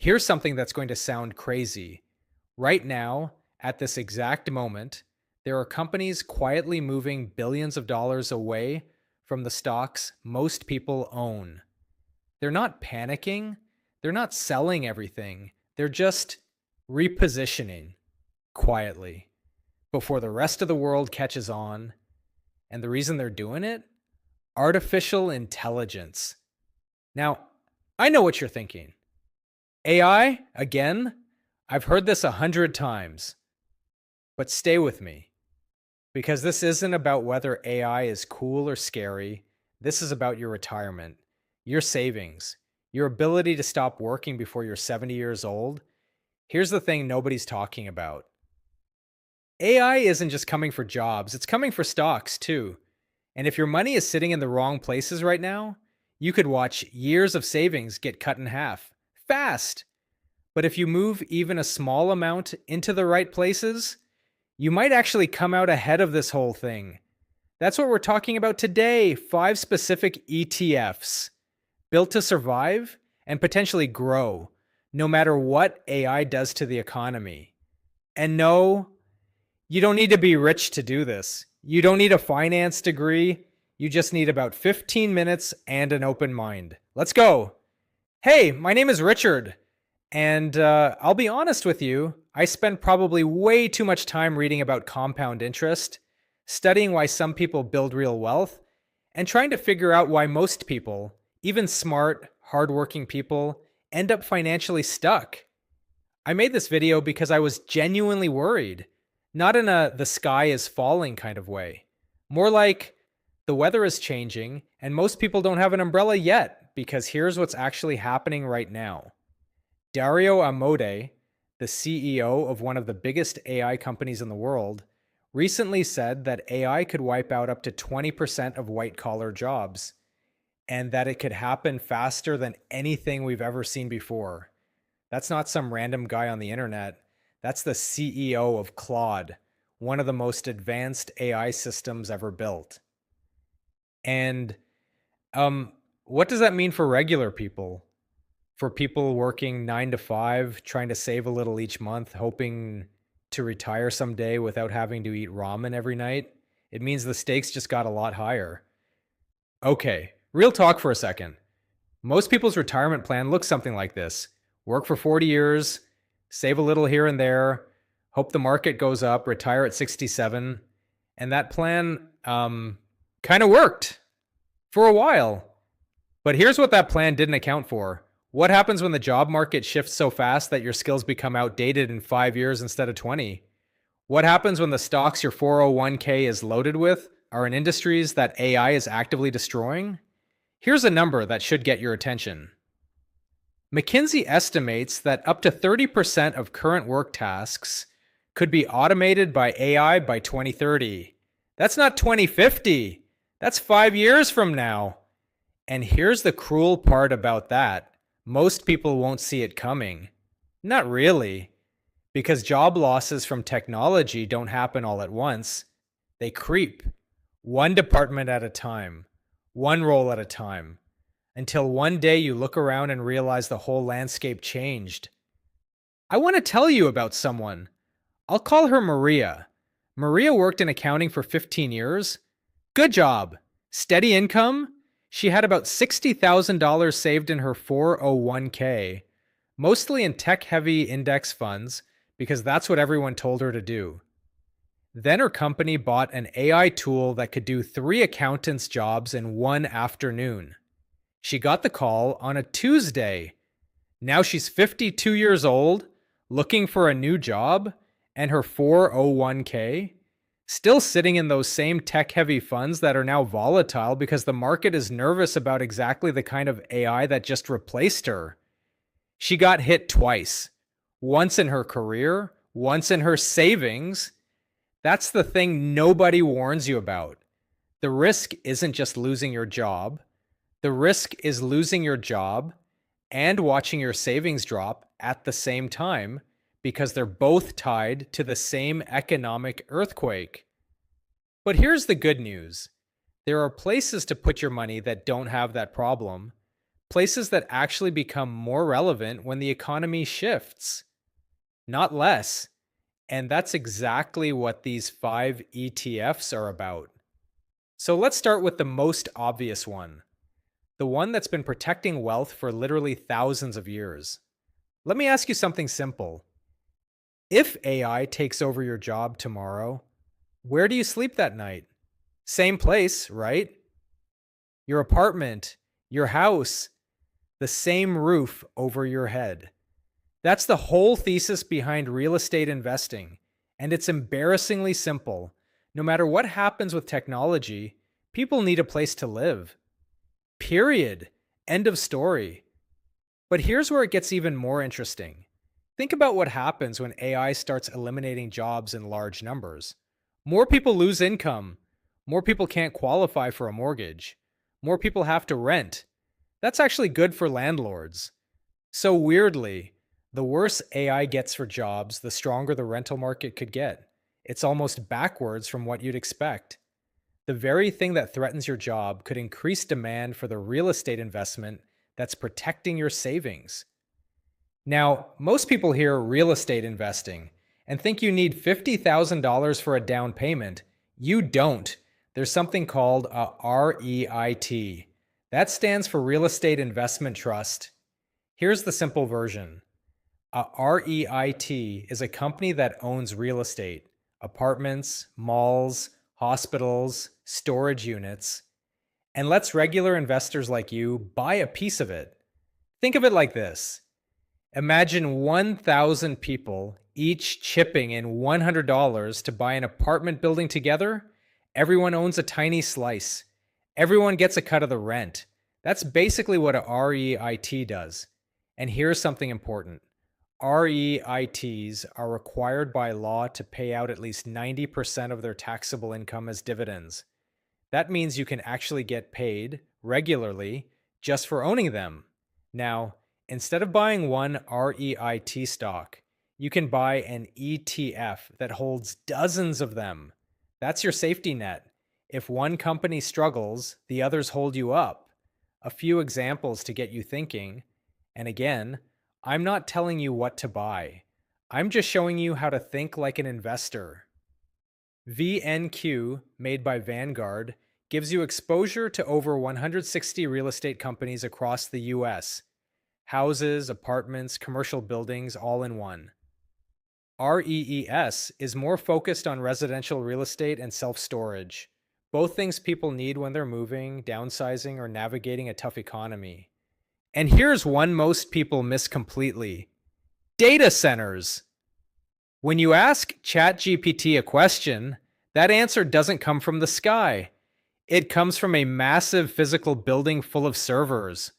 Here's something that's going to sound crazy. Right now, at this exact moment, there are companies quietly moving billions of dollars away from the stocks most people own. They're not panicking, they're not selling everything, they're just repositioning quietly before the rest of the world catches on. And the reason they're doing it? Artificial intelligence. Now, I know what you're thinking. AI, again? I've heard this 100 times. But stay with me, because this isn't about whether AI is cool or scary. This is about your retirement, your savings, your ability to stop working before you're 70 years old. Here's the thing nobody's talking about. AI isn't just coming for jobs, it's coming for stocks too. And if your money is sitting in the wrong places right now, you could watch years of savings get cut in half fast. But if you move even a small amount into the right places, you might actually come out ahead of this whole thing. That's what we're talking about today. 5 specific ETFs built to survive and potentially grow no matter what AI does to the economy. And no, you don't need to be rich to do this. You don't need a finance degree. You just need about 15 minutes and an open mind. Let's go. Hey, my name is Richard. And I'll be honest with you, I spend probably way too much time reading about compound interest, studying why some people build real wealth, and trying to figure out why most people, even smart, hardworking people, end up financially stuck. I made this video because I was genuinely worried, not in a the sky is falling kind of way. More like the weather is changing and most people don't have an umbrella yet, because here's what's actually happening right now. Dario Amodei, the CEO of one of the biggest AI companies in the world, recently said that AI could wipe out up to 20% of white-collar jobs, and that it could happen faster than anything we've ever seen before. That's not some random guy on the internet. That's the CEO of Claude, one of the most advanced AI systems ever built. And what does that mean for regular people? For people working 9 to 5, trying to save a little each month, hoping to retire someday without having to eat ramen every night? It means the stakes just got a lot higher. Okay, real talk for a second. Most people's retirement plan looks something like this. Work for 40 years, save a little here and there, hope the market goes up, retire at 67. And that plan kind of worked for a while. But here's what that plan didn't account for. What happens when the job market shifts so fast that your skills become outdated in 5 years instead of 20? What happens when the stocks your 401k is loaded with are in industries that AI is actively destroying? Here's a number that should get your attention. McKinsey estimates that up to 30% of current work tasks could be automated by AI by 2030. That's not 2050. That's 5 years from now. And here's the cruel part about that. Most people won't see it coming. Not really, because job losses from technology don't happen all at once. They creep, one department at a time, one role at a time, until one day you look around and realize the whole landscape changed. I want to tell you about someone. I'll call her Maria. Maria worked in accounting for 15 years. Good job. Steady income. She had about $60,000 saved in her 401k, mostly in tech-heavy index funds, because that's what everyone told her to do. Then her company bought an AI tool that could do 3 accountants' jobs in one afternoon. She got the call on a Tuesday. Now she's 52 years old, looking for a new job, and her 401k still sitting in those same tech-heavy funds that are now volatile because the market is nervous about exactly the kind of AI that just replaced her. She got hit twice. Once in her career, once in her savings. That's the thing nobody warns you about. The risk isn't just losing your job. The risk is losing your job and watching your savings drop at the same time, because they're both tied to the same economic earthquake. But here's the good news. There are places to put your money that don't have that problem. places that actually become more relevant when the economy shifts, not less. And that's exactly what these 5 ETFs are about. So let's start with the most obvious one, the one that's been protecting wealth for literally thousands of years. Let me ask you something simple. If AI takes over your job tomorrow, where do you sleep that night? Same place, right? Your apartment, your house, the same roof over your head. That's the whole thesis behind real estate investing. And it's embarrassingly simple. No matter what happens with technology, people need a place to live. Period. End of story. But here's where it gets even more interesting. Think about what happens when AI starts eliminating jobs in large numbers. More people lose income. More people can't qualify for a mortgage. More people have to rent. That's actually good for landlords. So weirdly, the worse AI gets for jobs, the stronger the rental market could get. It's almost backwards from what you'd expect. The very thing that threatens your job could increase demand for the real estate investment that's protecting your savings. Now, most people hear real estate investing and think you need $50,000 for a down payment. You don't. There's something called a REIT. That stands for Real Estate Investment Trust. Here's the simple version. A REIT is a company that owns real estate, apartments, malls, hospitals, storage units, and lets regular investors like you buy a piece of it. Think of it like this. Imagine 1,000 people each chipping in $100 to buy an apartment building together. Everyone owns a tiny slice. Everyone gets a cut of the rent. That's basically what a REIT does. And here's something important. REITs are required by law to pay out at least 90% of their taxable income as dividends. That means you can actually get paid regularly just for owning them. Now, instead of buying one REIT stock, you can buy an ETF that holds dozens of them. That's your safety net. If one company struggles, the others hold you up. A few examples to get you thinking. And again, I'm not telling you what to buy. I'm just showing you how to think like an investor. VNQ, made by Vanguard, gives you exposure to over 160 real estate companies across the US. Houses, apartments, commercial buildings, all in one. REES is more focused on residential real estate and self-storage, both things people need when they're moving, downsizing, or navigating a tough economy. And here's one most people miss completely. Data centers. When you ask ChatGPT a question, that answer doesn't come from the sky. It comes from a massive physical building full of servers.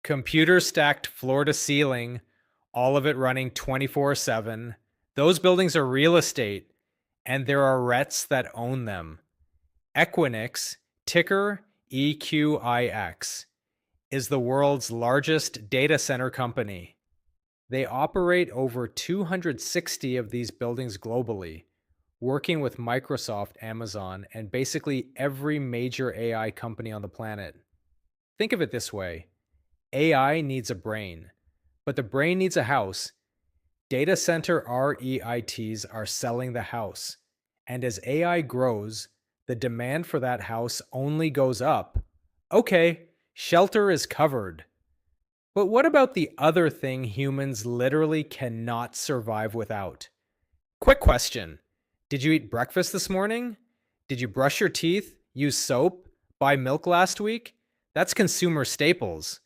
Computers stacked floor to ceiling, all of it running 24/7. Those buildings are real estate, and there are REITs that own them. Equinix, ticker EQIX, is the world's largest data center company. They operate over 260 of these buildings globally, working with Microsoft, Amazon, and basically every major AI company on the planet. Think of it this way. AI needs a brain, but the brain needs a house. Data center REITs are selling the house. And as AI grows, the demand for that house only goes up. Okay, shelter is covered. But what about the other thing humans literally cannot survive without? Quick question. Did you eat breakfast this morning? Did you brush your teeth, use soap, buy milk last week? That's consumer staples.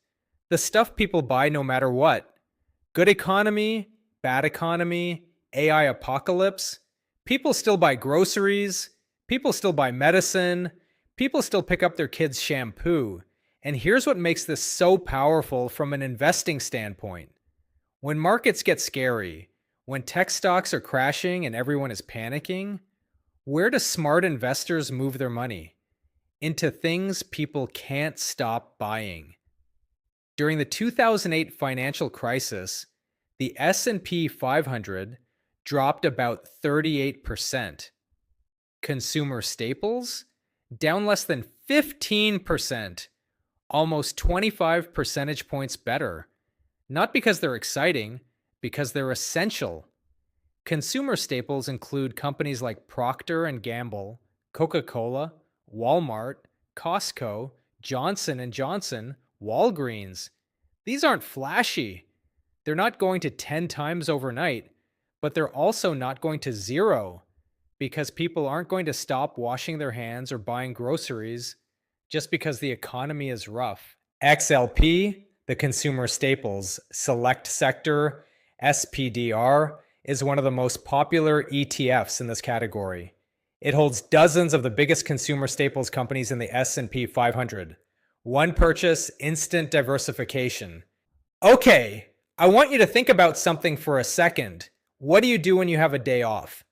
The stuff people buy no matter what. Good economy, bad economy, AI apocalypse. People still buy groceries. People still buy medicine. People still pick up their kids' shampoo. And here's what makes this so powerful from an investing standpoint. When markets get scary, when tech stocks are crashing and everyone is panicking, where do smart investors move their money? Into things people can't stop buying. During the 2008 financial crisis, the S&P 500 dropped about 38%. Consumer staples down less than 15%. almost 25 percentage points better. Not because they're exciting, because they're essential. Consumer staples include companies like Procter and Gamble, Coca-Cola, Walmart, Costco, Johnson and Johnson, Walgreens. These aren't flashy. They're not going to 10 times overnight, but they're also not going to zero because people aren't going to stop washing their hands or buying groceries just because the economy is rough. XLP, the consumer staples select sector, SPDR, is one of the most popular ETFs in this category. It holds dozens of the biggest consumer staples companies in the S&P 500. One purchase, instant diversification. Okay, I want you to think about something for a second. What do you do when you have a day off?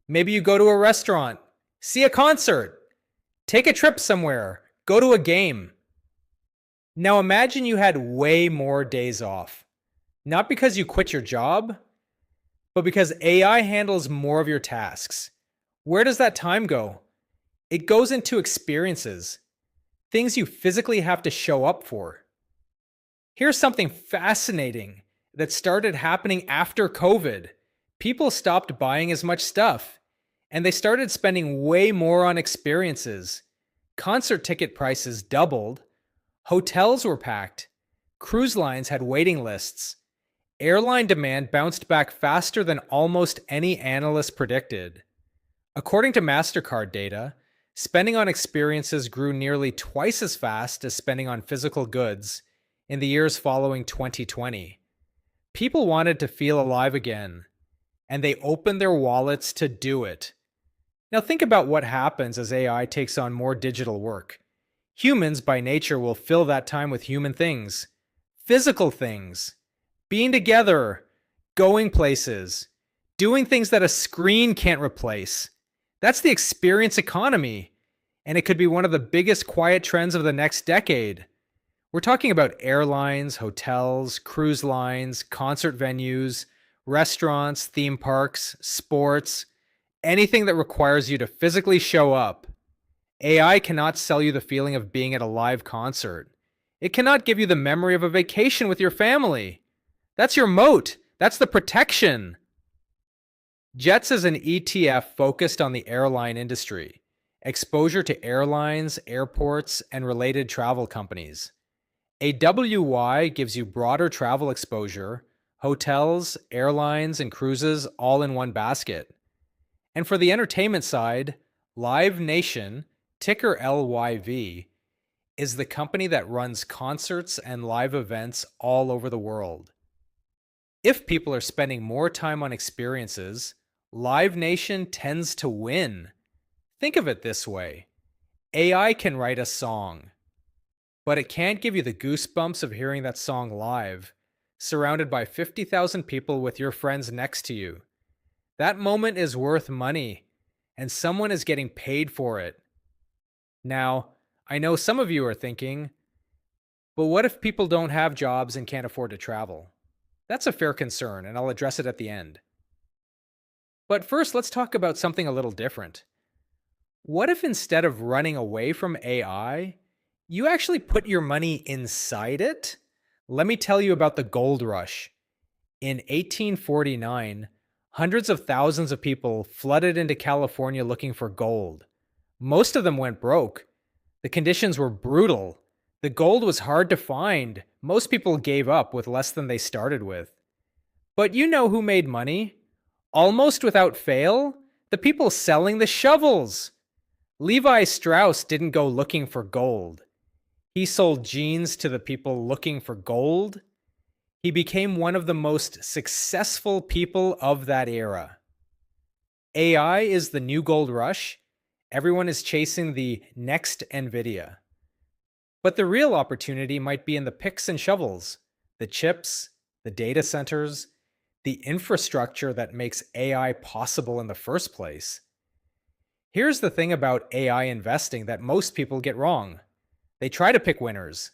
Maybe you go to a restaurant, see a concert, take a trip somewhere, go to a game. Now imagine you had way more days off. Not because you quit your job, but because AI handles more of your tasks. Where does that time go? It goes into experiences, things you physically have to show up for. Here's something fascinating that started happening after COVID. People stopped buying as much stuff, and they started spending way more on experiences. Concert ticket prices doubled, hotels were packed, cruise lines had waiting lists. Airline demand bounced back faster than almost any analyst predicted. According to MasterCard data, spending on experiences grew nearly twice as fast as spending on physical goods in the years following 2020. People wanted to feel alive again, and they opened their wallets to do it. Now think about what happens as AI takes on more digital work. Humans by nature will fill that time with human things, physical things, being together, going places, doing things that a screen can't replace. That's the experience economy, and it could be one of the biggest quiet trends of the next decade. We're talking about airlines, hotels, cruise lines, concert venues, restaurants, theme parks, sports, anything that requires you to physically show up. AI cannot sell you the feeling of being at a live concert. It cannot give you the memory of a vacation with your family. That's your moat. That's the protection. JETS is an ETF focused on the airline industry, exposure to airlines, airports, and related travel companies. AWY gives you broader travel exposure, hotels, airlines, and cruises all in one basket. And for the entertainment side, Live Nation, ticker LYV, is the company that runs concerts and live events all over the world. If people are spending more time on experiences, Live Nation tends to win. Think of it this way. AI can write a song, but it can't give you the goosebumps of hearing that song live, surrounded by 50,000 people with your friends next to you. That moment is worth money, and someone is getting paid for it. Now, I know some of you are thinking, but what if people don't have jobs and can't afford to travel? That's a fair concern, and I'll address it at the end. But first, let's talk about something a little different. What if instead of running away from AI, you actually put your money inside it? Let me tell you about the gold rush. In 1849, hundreds of thousands of people flooded into California looking for gold. Most of them went broke. The conditions were brutal. The gold was hard to find. Most people gave up with less than they started with. But you know who made money? Almost without fail? The people selling the shovels. Levi Strauss didn't go looking for gold. He sold jeans to the people looking for gold. He became one of the most successful people of that era. AI is the new gold rush. Everyone is chasing the next NVIDIA. But the real opportunity might be in the picks and shovels, the chips, the data centers, the infrastructure that makes AI possible in the first place. Here's the thing about AI investing that most people get wrong. They try to pick winners.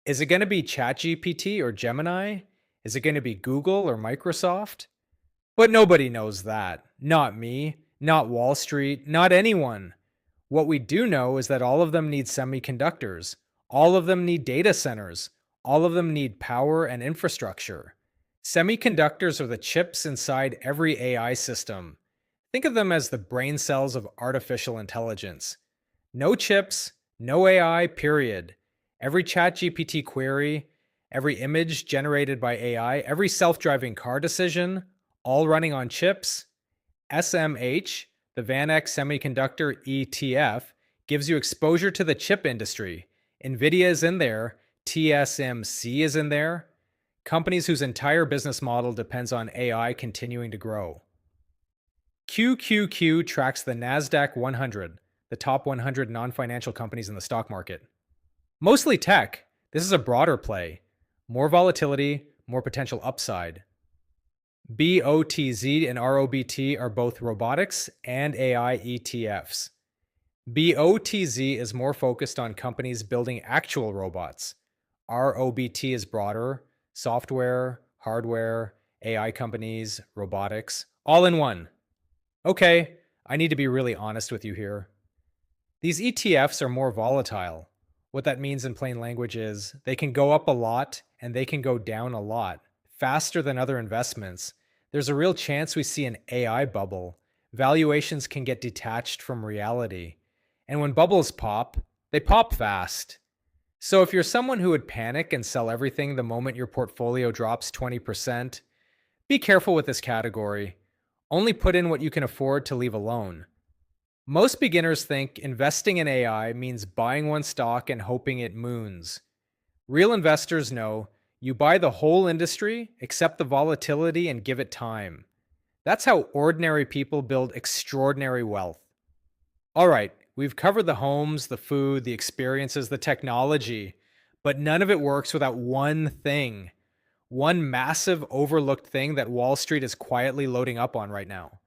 Is it going to be ChatGPT or Gemini? Is it going to be Google or Microsoft? But nobody knows that. Not me, not Wall Street, not anyone. What we do know is that all of them need semiconductors. All of them need data centers. All of them need power and infrastructure. Semiconductors are the chips inside every AI system. Think of them as the brain cells of artificial intelligence. No chips, no AI, period. Every ChatGPT query, every image generated by AI, every self driving car decision, all running on chips. SMH, the VanEck Semiconductor ETF, gives you exposure to the chip industry. NVIDIA is in there, TSMC is in there. Companies whose entire business model depends on AI continuing to grow. QQQ tracks the NASDAQ 100, the top 100 non financial companies in the stock market. Mostly tech. This is a broader play. More volatility, more potential upside. BOTZ and ROBT are both robotics and AI ETFs. BOTZ is more focused on companies building actual robots. ROBT is broader, software, hardware, AI companies, robotics, all in one. Okay, I need to be really honest with you here. These ETFs are more volatile. What that means in plain language is they can go up a lot and they can go down a lot, faster than other investments. There's a real chance we see an AI bubble. Valuations can get detached from reality. And when bubbles pop, they pop fast. So if you're someone who would panic and sell everything the moment your portfolio drops 20%, be careful with this category. Only put in what you can afford to leave alone. Most beginners think investing in AI means buying one stock and hoping it moons. Real investors know you buy the whole industry, accept the volatility, and give it time. That's how ordinary people build extraordinary wealth. All right, we've covered the homes, the food, the experiences, the technology, but none of it works without one thing. One massive overlooked thing that Wall Street is quietly loading up on right now.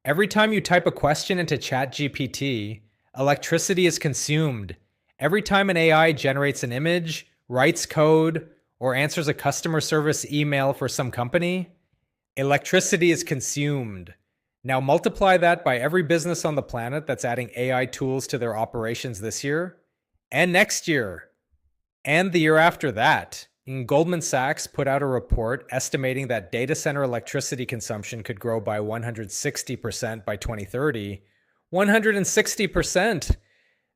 Every time you type a question into ChatGPT, electricity is consumed. Every time an AI generates an image, writes code, or answers a customer service email for some company, electricity is consumed. Now multiply that by every business on the planet that's adding AI tools to their operations this year, and next year, and the year after that. Goldman Sachs put out a report estimating that data center electricity consumption could grow by 160% by 2030. 160%!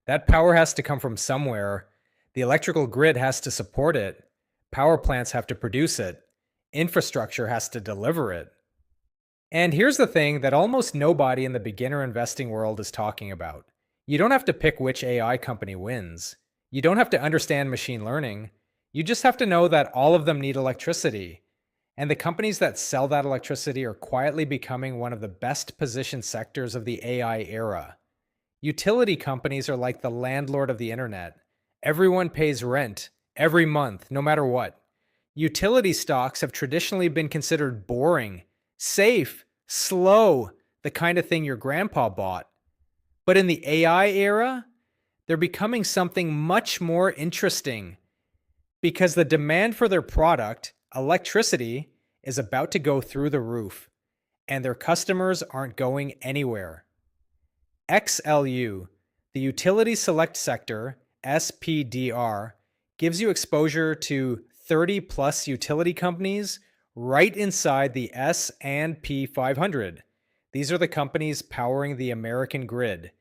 That power has to come from somewhere. The electrical grid has to support it. Power plants have to produce it. Infrastructure has to deliver it. And here's the thing that almost nobody in the beginner investing world is talking about. You don't have to pick which AI company wins. You don't have to understand machine learning. You just have to know that all of them need electricity. And the companies that sell that electricity are quietly becoming one of the best positioned sectors of the AI era. Utility companies are like the landlord of the internet. Everyone pays rent every month, no matter what. Utility stocks have traditionally been considered boring, safe, slow, the kind of thing your grandpa bought. But in the AI era, they're becoming something much more interesting because the demand for their product, electricity, is about to go through the roof, and their customers aren't going anywhere. XLU, the Utility Select Sector, SPDR, gives you exposure to 30 plus utility companies right inside the S&P 500. These are the companies powering the American grid.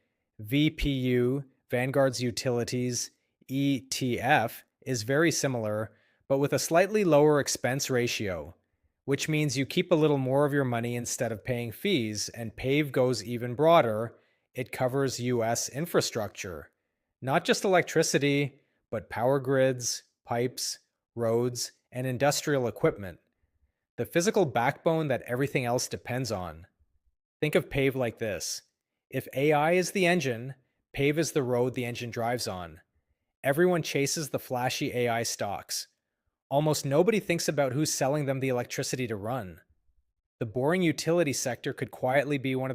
VPU, Vanguard's Utilities, ETF, is very similar, but with a slightly lower expense ratio, which means you keep a little more of your money instead of paying fees, and PAVE goes even broader. It covers US infrastructure, not just electricity, but power grids, pipes, roads, and industrial equipment. The physical backbone that everything else depends on. Think of PAVE like this. If AI is the engine, PAVE is the road the engine drives on. Everyone chases the flashy AI stocks. Almost nobody thinks about who's selling them the electricity to run. The boring utility sector could quietly be one of the